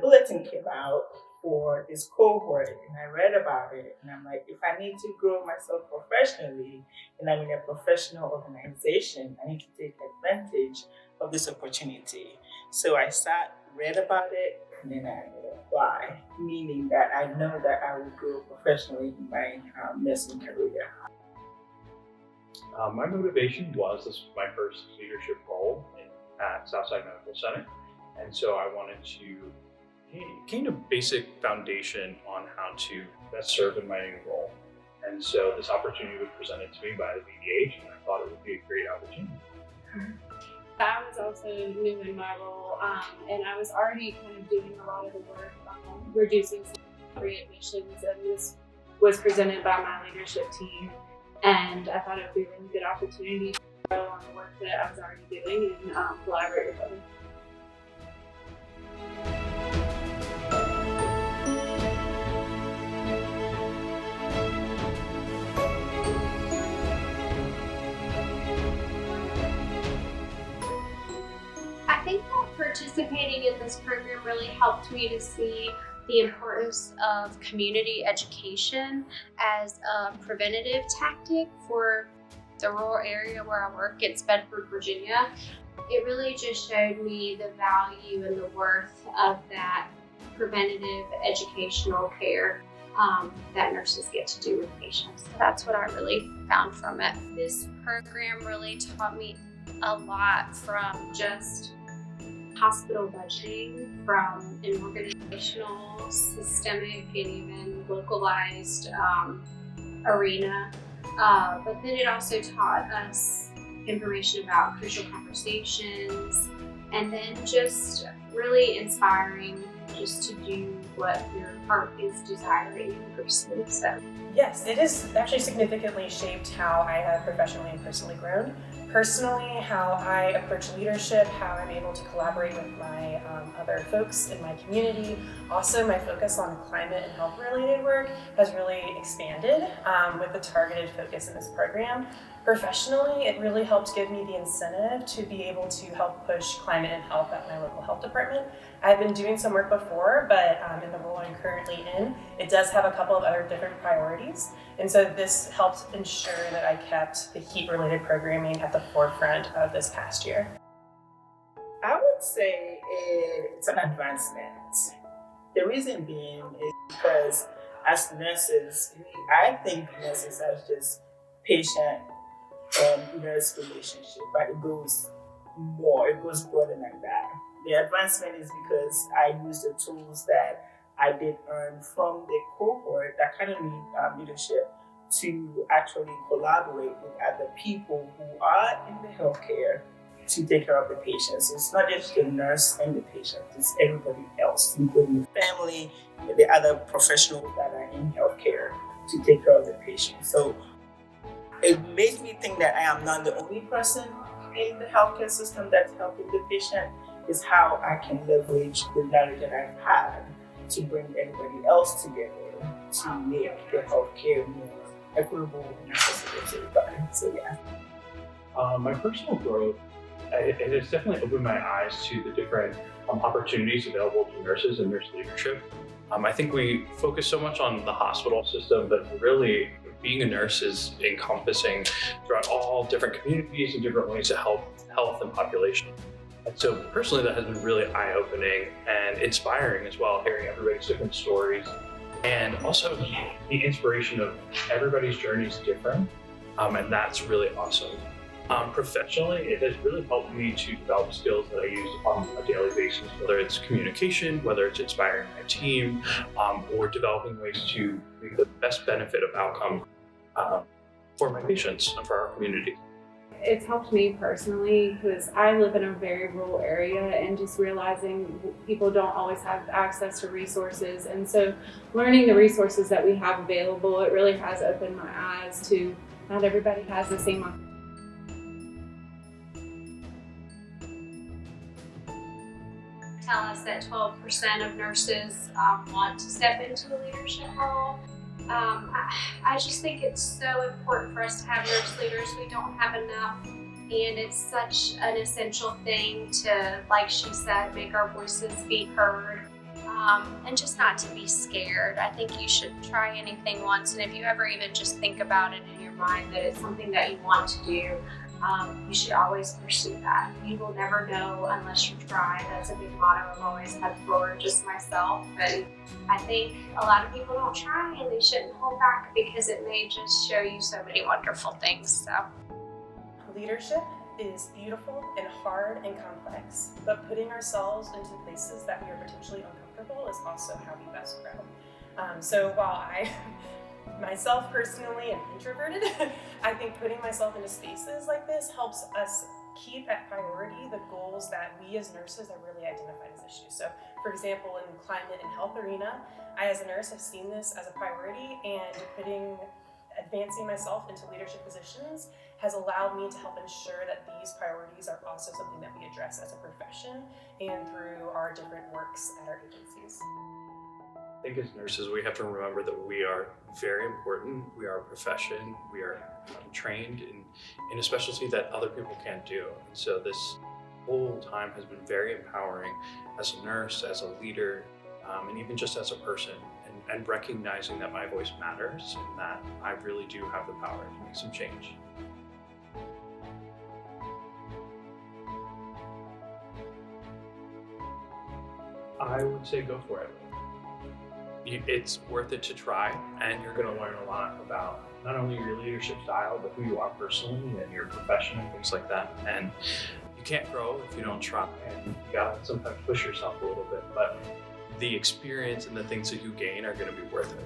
bulletin came out for this cohort, and I read about it, and I'm like, if I need to grow myself professionally and I'm in a professional organization, I need to take advantage of this opportunity. So I sat, read about it, and then I apply, meaning that I know that I will grow professionally in my nursing career. My motivation was, this was my first leadership role at Southside Medical Center, and so I wanted to gain a basic foundation on how to best serve in my new role. And so this opportunity was presented to me by the VDH, and I thought it would be a great opportunity. I was also new in my role, and I was already kind of doing a lot of the work, reducing some readmissions, and this was presented by my leadership team. And I thought it would be a really good opportunity to grow on the work that I was already doing and collaborate with others. I think that participating in this program really helped me to see the importance of community education as a preventative tactic for the rural area where I work. It's Bedford, Virginia. It really just showed me the value and the worth of that preventative educational care that nurses get to do with patients. So that's what I really found from it. This program really taught me a lot, from just hospital budgeting, from an organizational, systemic, and even localized arena. But then it also taught us information about crucial conversations, and then just really inspiring just to do what your heart is desiring and pursuing. So yes, it has actually significantly shaped how I have professionally and personally grown. Personally, how I approach leadership, how I'm able to collaborate with my other folks in my community. Also, my focus on climate and health related work has really expanded with the targeted focus in this program. Professionally, it really helped give me the incentive to be able to help push climate and health at my local health department. I've been doing some work before, but in the role I'm currently in, it does have a couple of other different priorities. And so this helped ensure that I kept the heat-related programming at the forefront of this past year. I would say it's an advancement. The reason being is because as nurses, I think nurses are just patient and nurse relationship, but it goes broader than that. The advancement is because I use the tools that I did earn from the cohort that kind of need leadership to actually collaborate with other people who are in the healthcare to take care of the patients. It's not just the nurse and the patient, it's everybody else, including the family, the other professionals that are in healthcare to take care of the patient. So it made me think that I am not the only person in the healthcare system that's helping the patient. Is how I can leverage the knowledge that I've had to bring everybody else together to make the healthcare more equitable and accessible to everybody. So yeah. My personal growth, it has definitely opened my eyes to the different opportunities available to nurses and nurse leadership. I think we focus so much on the hospital system, but really being a nurse is encompassing throughout all different communities and different ways to help health and population. And so personally, that has been really eye-opening and inspiring as well, hearing everybody's different stories. And also the inspiration of everybody's journey is different, and that's really awesome. Professionally, it has really helped me to develop skills that I use on a daily basis, whether it's communication, whether it's inspiring my team, or developing ways to make the best benefit of outcome for my patients and for our community. It's helped me personally because I live in a very rural area, and just realizing people don't always have access to resources. And so learning the resources that we have available, it really has opened my eyes to not everybody has the same opportunity. Tell us that 12% of nurses want to step into the leadership role. I just think it's so important for us to have nurse leaders. We don't have enough, and it's such an essential thing to, like she said, make our voices be heard. and just not to be scared. I think you should try anything once, and if you ever even just think about it in your mind that it's something that you want to do, you should always pursue that. You will never know unless you try. That's a big motto I've always had for just myself. And I think a lot of people don't try, and they shouldn't hold back because it may just show you so many wonderful things. So, leadership is beautiful and hard and complex, but putting ourselves into places that we are potentially uncomfortable is also how we best grow. So while I myself personally am introverted, I think putting myself into spaces like this helps us keep at priority the goals that we as nurses have really identified as issues. So for example, in climate and health arena, I as a nurse have seen this as a priority, and advancing myself into leadership positions has allowed me to help ensure that these priorities are also something that we address as a profession and through our different works at our agencies. I think as nurses, we have to remember that we are very important. We are a profession. We are trained in a specialty that other people can't do. And so this whole time has been very empowering as a nurse, as a leader, and even just as a person, and recognizing that my voice matters and that I really do have the power to make some change. I would say go for it. It's worth it to try, and you're going to learn a lot about not only your leadership style, but who you are personally and your profession and things like that. And you can't grow if you don't try, and you got to sometimes push yourself a little bit, but the experience and the things that you gain are going to be worth it.